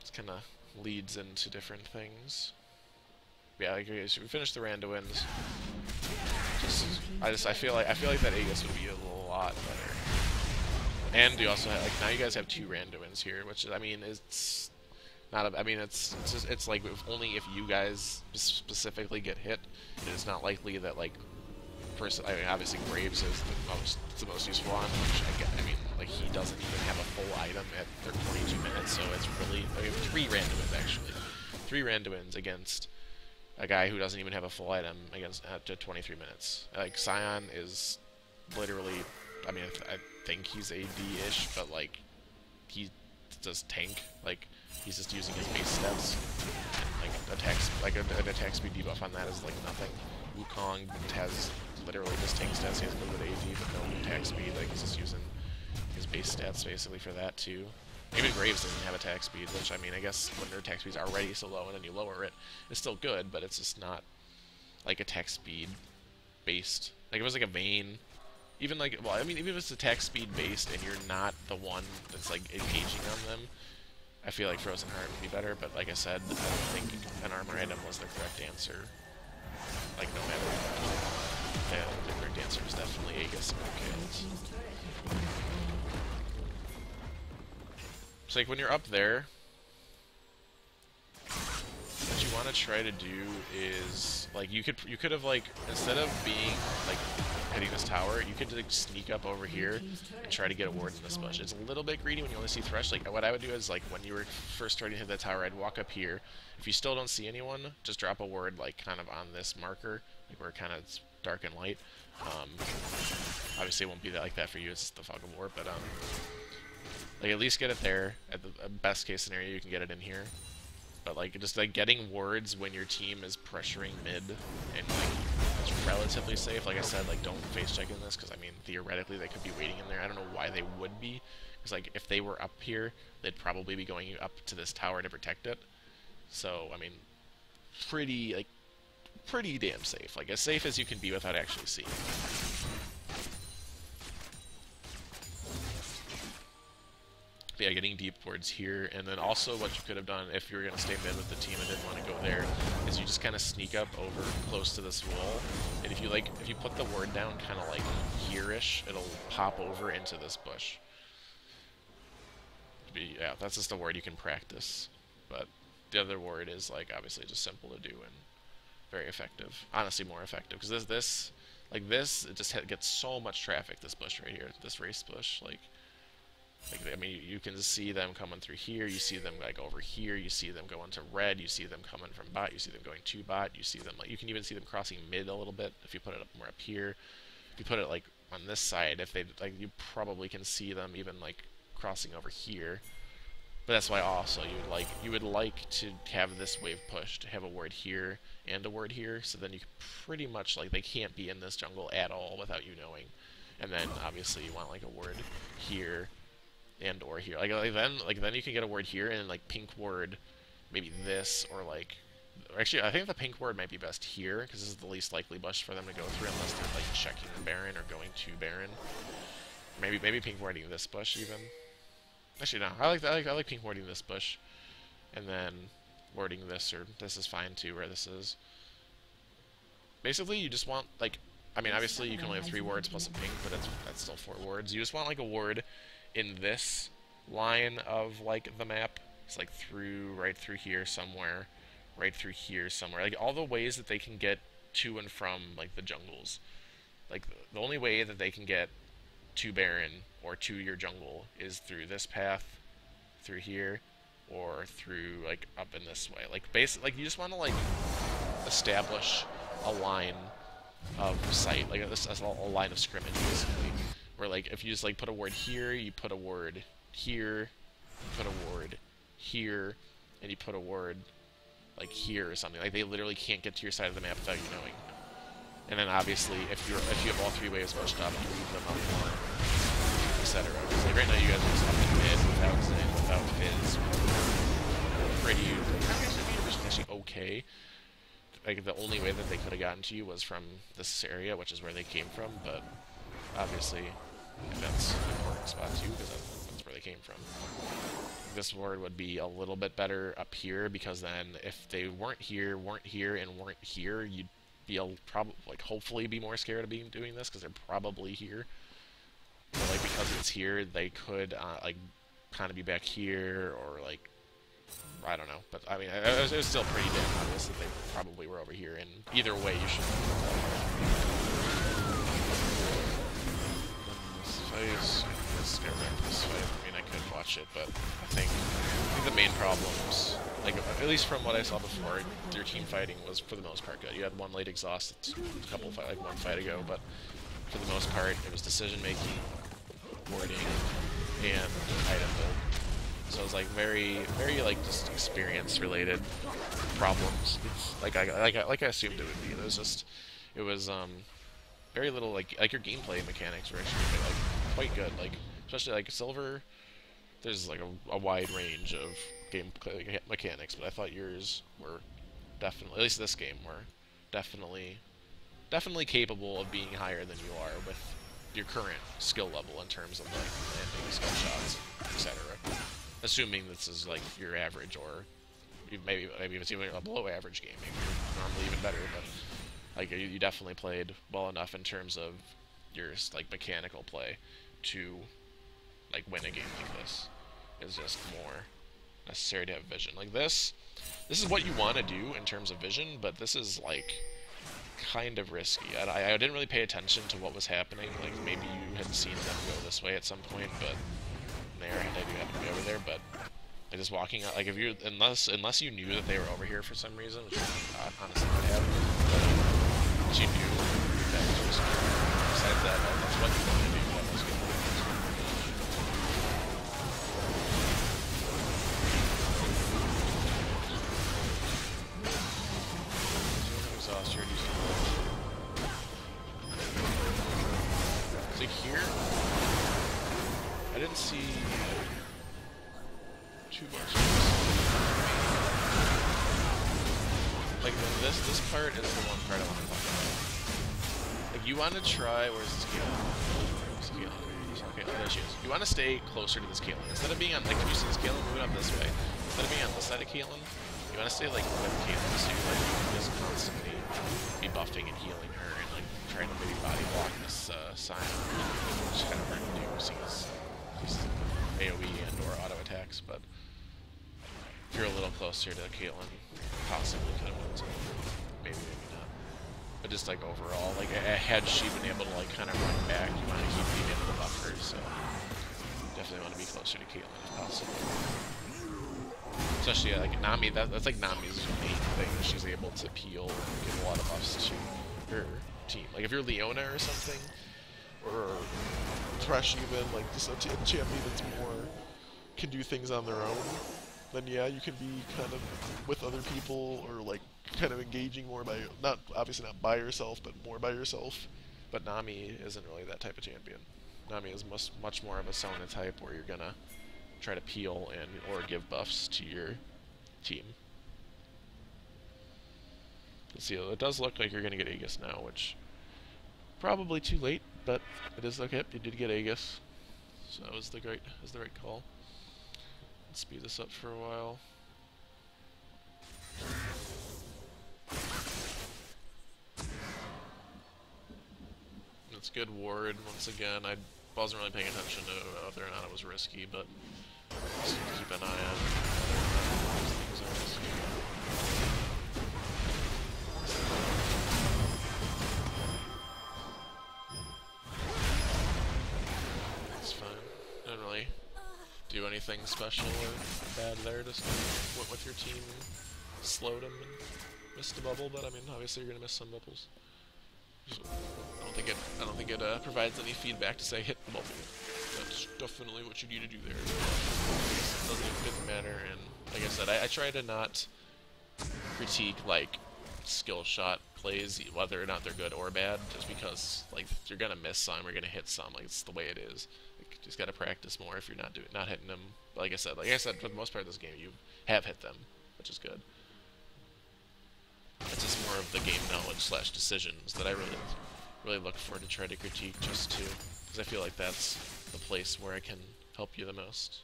S1: It kind of leads into different things. Yeah, like, so we finished the Randuins. I feel like that Aegis would be a lot better. And you also have, like, now you guys have 2 Randuins here, which I mean it's not a, I mean it's like only if you guys specifically get hit, it is not likely that like I mean, obviously Graves is the most useful on, which I mean like he doesn't even have a full item at 22 minutes, so it's really 3 Randuins actually, 3 Randuins against a guy who doesn't even have a full item against to 23 minutes. Like Scion is literally, I mean, I think he's AD-ish, but like he does tank. Like he's just using his base stats. And, like an attack speed debuff on that is like nothing. Wukong has literally just tank stats. He has a little bit of AD, but no attack speed. Like he's just using his base stats basically for that too. Even Graves doesn't have attack speed, which, I mean, I guess when their attack speed's already so low and then you lower it, it's still good, but it's just not, like, attack speed based. Like, if it was like a Vayne, even like, well, I mean, even if it's attack speed based and you're not the one that's, like, engaging on them, I feel like Frozen Heart would be better, but like I said, I don't think an armor item was the correct answer. Like, no matter what. Yeah, the correct answer was definitely Aegis and kills. So like when you're up there, what you want to try to do is like you could have like, instead of being like hitting this tower, you could like sneak up over here and try to get a ward in this bush. It's a little bit greedy when you only see Thresh. Like what I would do is like when you were first starting to hit that tower, I'd walk up here. If you still don't see anyone, just drop a ward like kind of on this marker, like where it kind of it's dark and light. Obviously it won't be like that for you. It's the Fog of War, but like at least get it there. At the best case scenario, you can get it in here. But like just like getting wards when your team is pressuring mid and like it's relatively safe. Like I said, like don't face check in this because I mean theoretically they could be waiting in there. I don't know why they would be, because like if they were up here, they'd probably be going up to this tower to protect it. So I mean, pretty damn safe. Like as safe as you can be without actually seeing it. But yeah, getting deep towards here, and then also what you could have done if you were going to stay mid with the team and didn't want to go there, is you just kind of sneak up over close to this wall, and if you put the ward down kind of like here-ish, it'll hop over into this bush. Yeah, that's just a ward you can practice, but the other ward is like obviously just simple to do and very effective. Honestly, more effective because this it just gets so much traffic. This bush right here, this race bush, like I mean, you can see them coming through here. You see them like over here. You see them going to red. You see them coming from bot. You see them going to bot. You see them like you can even see them crossing mid a little bit if you put it up more up here. If you put it like on this side, if they like, you probably can see them even like crossing over here. But that's why also you would like to have this wave pushed, have a ward here and a ward here, so then you can pretty much like they can't be in this jungle at all without you knowing. And then obviously you want like a ward here and or here. Then you can get a ward here and like pink ward maybe this or like actually I think the pink ward might be best here because this is the least likely bush for them to go through unless they're like checking Baron or going to Baron. Maybe pink warding this bush even. Actually, no. I like pink warding this bush, and then warding this, or this is fine too, where this is. Basically, you just want like, I mean, obviously you can only have 3 wards plus a pink, but that's still 4 wards. You just want like a ward in this line of like the map. It's like right through here somewhere, right through here somewhere. Like all the ways that they can get to and from like the jungles. Like the only way that they can get to Baron or to your jungle is through this path, through here, or through like up in this way. Like you just want to like establish a line of sight, like a line of scrimmage basically. Where like if you just like put a ward here, you put a ward here, you put a ward here, and you put a ward like here or something. Like they literally can't get to your side of the map without you knowing. And then obviously, if you have all 3 waves pushed up, you leave them up more, etc. Like right now, you guys are just up in mid without Zen, without Fizz. Actually okay. Like the only way that they could have gotten to you was from this area, which is where they came from. But obviously, that's an important spot too, because that's where they came from. This ward would be a little bit better up here because then if they weren't here, and weren't here, you'd be hopefully be more scared of doing this because they're probably here. But like because it's here, they could like kind of be back here or like I don't know. But I mean, it was still pretty damn obvious that they probably were over here. And either way, you should. Let's get back this fight. I mean, I could watch it, but I think the main problems, like at least from what I saw before, your team fighting was for the most part good. You had one late exhaust, a couple like one fight ago, but for the most part, it was decision making, warding, and item build. So it was like very like just experience related problems. It's like I assumed it would be. It was very little like your gameplay mechanics were actually like quite good. Like especially like Silver, there's like a wide range of gameplay mechanics, but I thought yours were definitely, at least this game, were definitely capable of being higher than you are with your current skill level in terms of like landing skill shots, etc. Assuming this is like your average, or maybe it's even a below average game. Maybe you're normally even better, but like you definitely played well enough in terms of your like mechanical play to like win a game like this. It's just more necessary to have vision. Like this is what you want to do in terms of vision, but this is like kind of risky. I didn't really pay attention to what was happening. Like maybe you had seen them go this way at some point, but there and I do have to be over there. But like just walking out, like if you unless you knew that they were over here for some reason, which honestly I have, but you knew that was just besides that, that's what you want to do. That was good. Exhaust here, so here, I didn't see too much. Like this part is the one part I want to talk about. Like you want to try. Where's this game? Okay, she is. You want to stay closer to this Caitlyn. Instead of being on, like, if you see this Caitlyn moving up this way, instead of being on this side of Caitlyn, you want to stay, like, with Caitlyn, so you, like, you can just constantly be buffing and healing her and, like, trying to maybe body block this Sion, which is kind of hard to do, seeing he's AoE and or auto attacks, but if you're a little closer to Caitlyn, possibly could have won it. Maybe, maybe not. But just like overall, like had she been able to like kind of run back, you want to keep being able to buff her, so definitely want to be closer to Caitlyn if possible. Especially like Nami, that's like Nami's main thing, is she's able to peel and give a lot of buffs to her team. Like if you're Leona or something, or Thresh even, like just a champion that's more can do things on their own, then yeah, you can be kind of with other people, or like kind of engaging more by, not obviously not by yourself, but more by yourself. But Nami isn't really that type of champion. Nami is much more of a Sona type, where you're gonna try to peel and or give buffs to your team. Let's see, it does look like you're gonna get Aegis now, which probably too late, but it is okay. You did get Aegis, so that was the right call. Let's speed this up for a while. It's good ward once again. I wasn't really paying attention to whether or not it was risky, but just keep an eye on whether things are risky. It's fine. Didn't really do anything special or bad there. Just went with your team, slowed them, and missed a bubble. But I mean, obviously you're gonna miss some bubbles. So, I don't think it provides any feedback to say hit the bubble. That's definitely what you need to do there. It didn't matter, and like I said, I try to not critique like skill shot plays, whether or not they're good or bad, just because like you're gonna miss some, you're gonna hit some. Like it's the way it is. Like, just gotta practice more if you're not hitting them. But like I said, for the most part of this game, you have hit them, which is good. It's just more of the game knowledge / decisions that I really look for to try to critique, just to, because I feel like that's the place where I can help you the most.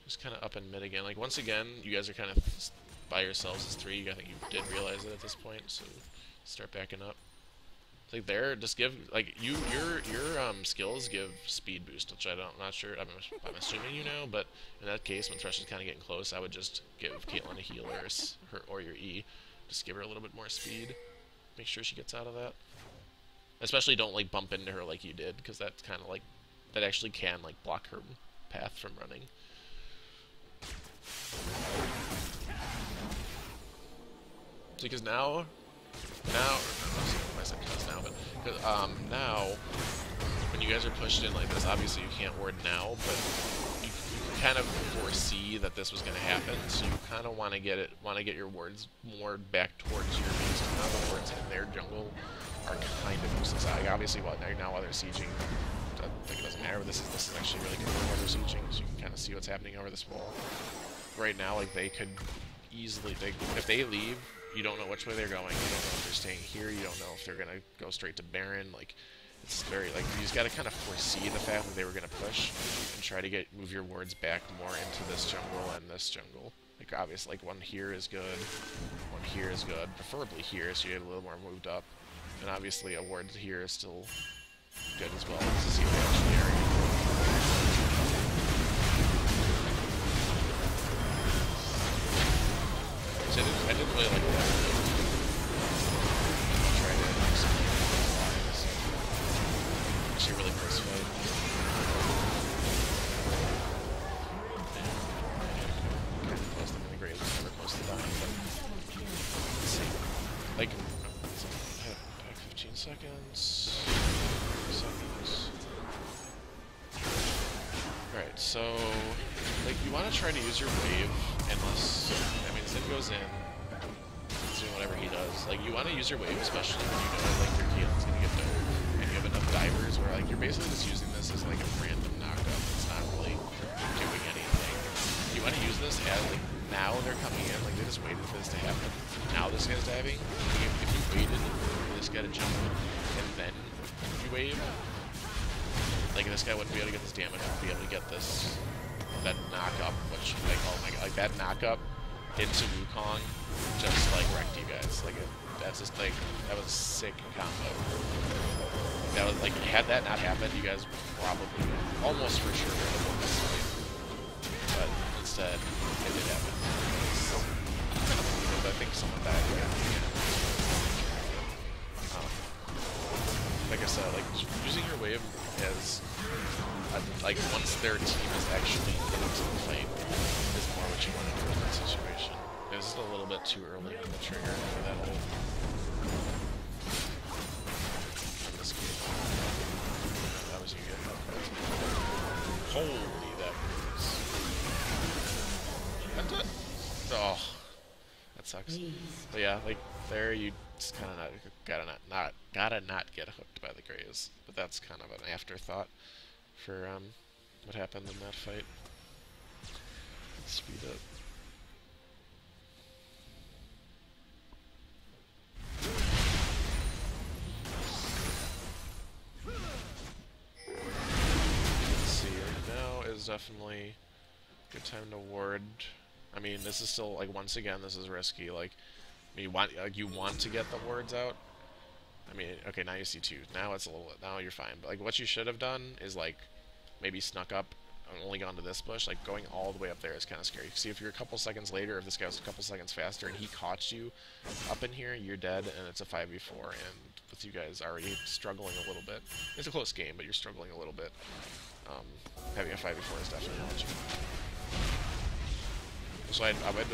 S1: Just kind of up and mid again. Like once again, you guys are kind of by yourselves as 3. I think you did realize it at this point, so start backing up. Like there, just give like your skills give speed boost, which I'm not sure. I'm assuming you know, but in that case, when Thresh is kind of getting close, I would just give Caitlyn a heal or your E, just give her a little bit more speed. Make sure she gets out of that. Especially don't like bump into her like you did, because that's kind of like that actually can like block her path from running. Because now, I said cause now, but now, when you guys are pushed in like this, obviously you can't ward now, but you kind of foresee that this was going to happen, so you kind of want to get your wards more back towards your base. Now the wards in their jungle are kind of useless. Obviously, while they're sieging, I think it doesn't matter. But this is actually really good while they're sieging, so you can kind of see what's happening over this wall. Right now, like they could easily, if they leave, you don't know which way they're going. You don't know if they're staying here. You don't know if they're gonna go straight to Baron. Like, it's very like you just gotta kind of foresee the fact that they were gonna push and try to move your wards back more into this jungle and this jungle. Like obviously, like one here is good, one here is good, preferably here, so you get a little more moved up. And obviously, a ward here is still good as well. To see what they actually are. So I didn't really like that. Try to execute lines. Actually, really close fight. Kind of close. I'm in the grave. It's never close to dying, but let's see. Like, I have 15 seconds. Alright, so like you want to try to use your wave unless, I mean, Zin goes in, he's doing whatever he does. Like you want to use your wave, especially when you know like your Keelan's gonna get done, and you have enough divers where like you're basically just using this as like a random knockup. It's not really doing anything. You want to use this as like now they're coming in, like they just waited for this to happen. Now this guy's diving. If you waited for this guy to jump in and then you wave, like this guy wouldn't be able to get this damage, wouldn't be able to get this, that knock up, which, like, oh my god, like that knock up into Wukong just like wrecked you guys. Like that's just like that was a sick combo. That was like had that not happened, you guys probably almost for sure would have won this fight. But instead, it did happen. So, I kind of believe it, but I think someone died again. Like I said, like using your wave as like once their team is actually into the fight is more what you want to do in that situation. It was a little bit too early on the trigger for that whole from this game. That was you getting up. Holy, that was. Oh, that sucks. But yeah, like there you just kind of gotta not get hooked by the Greys. But that's kind of an afterthought for what happened in that fight. Let's speed up. Let's see, right now is definitely a good time to ward. I mean, this is still, like, once again, this is risky. Like, you want to get the wards out. I mean, okay, now you see two. Now it's a little, now you're fine. But, like, what you should have done is, like, maybe snuck up and only gone to this bush. Like, going all the way up there is kind of scary. See, if you're a couple seconds later, if this guy was a couple seconds faster and he caught you up in here, you're dead, and it's a 5v4. And with you guys already struggling a little bit, it's a close game, but you're struggling a little bit. Having a 5v4 is definitely what you want. So I would,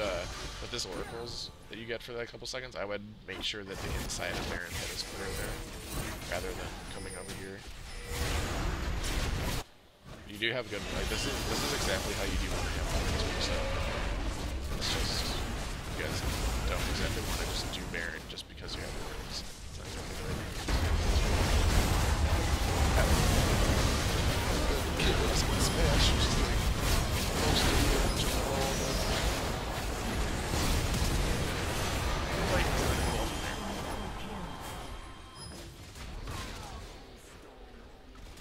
S1: with this oracles that you get for that couple seconds, I would make sure that the inside of Baron head is clear there, rather than coming over here. You do have good, like, this is exactly how you do want to have Baron, so it's just, you guys don't exactly want to just do Baron just because you have oracles. It's not exactly the right thing. Smash, which is like, most of the damage in the roll, but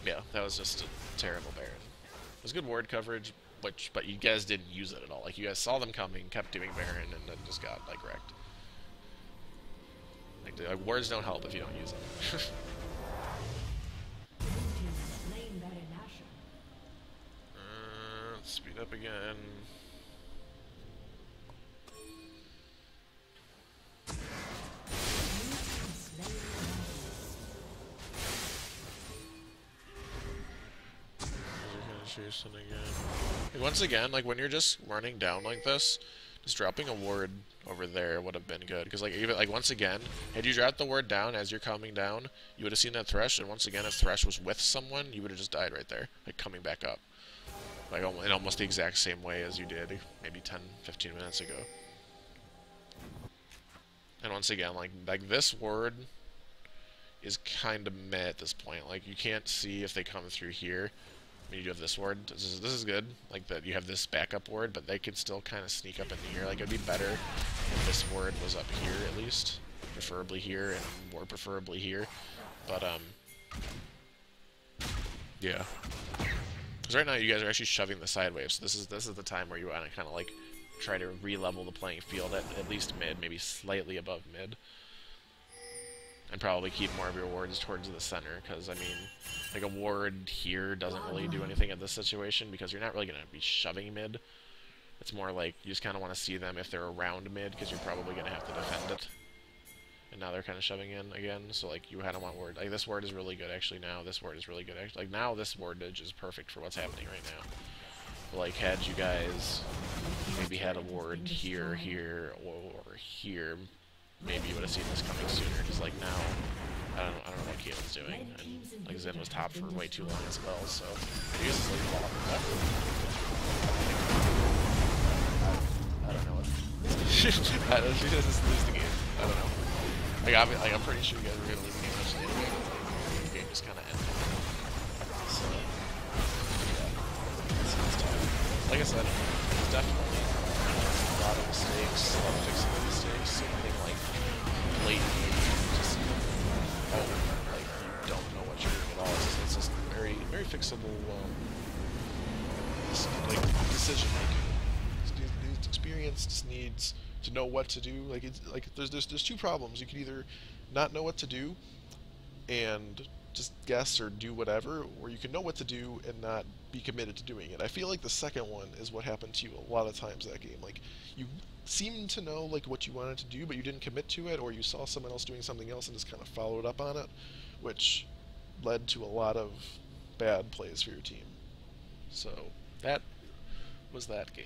S1: yeah, that was just a terrible Baron. It was good ward coverage, but you guys didn't use it at all. Like, you guys saw them coming, kept doing Baron, and then just got, like, wrecked. Like, wards don't help if you don't use them. Let's speed up again. Again. Once again, like when you're just running down like this, just dropping a ward over there would have been good. Because like even like once again, had you dropped the ward down as you're coming down, you would have seen that Thresh, and once again, if Thresh was with someone, you would have just died right there, like coming back up, like in almost the exact same way as you did maybe 10-15 minutes ago. And once again, like this ward is kind of meh at this point. Like you can't see if they come through here. I mean, you have this ward. This is good. Like that, you have this backup ward, but they could still kind of sneak up in here. Like it'd be better if this ward was up here at least, preferably here, and more preferably here. But yeah. Because right now you guys are actually shoving the sideways. So this is the time where you want to kind of like try to re-level the playing field at least mid, maybe slightly above mid. And probably keep more of your wards towards the center, because, I mean, like, a ward here doesn't really do anything in this situation, because you're not really going to be shoving mid. It's more like, you just kind of want to see them if they're around mid, because you're probably going to have to defend it. And now they're kind of shoving in again, so, like, you kind of want ward. Like, this ward is really good, actually, now. This ward is really good, actually. Like, now this wardage is perfect for what's happening right now. But, like, had you guys maybe had a ward here, here, or here, maybe you would have seen this coming sooner, because like now, I don't know what Caitlin's doing, and like Zen was top for way too long as well, so he uses like ball I don't know what. I don't know, she just lose the game. I don't know. Like I'm pretty sure you guys were gonna lose the game eventually anyway. The game just kind of ended. So yeah, it's tough. Like I said, it's definitely a lot of mistakes, a lot of fixing the mistakes, so I think like blatantly just like you don't know what you're doing at all. It's just very
S3: very fixable, like decision making. Needs experience. Just needs to know what to do. Like it's like there's two problems. You can either not know what to do and just guess or do whatever, or you can know what to do and not be committed to doing it. I feel like the second one is what happened to you a lot of times that game. Like you seemed to know like what you wanted to do, but you didn't commit to it, or you saw someone else doing something else and just kind of followed up on it, which led to a lot of bad plays for your team. So that was that game.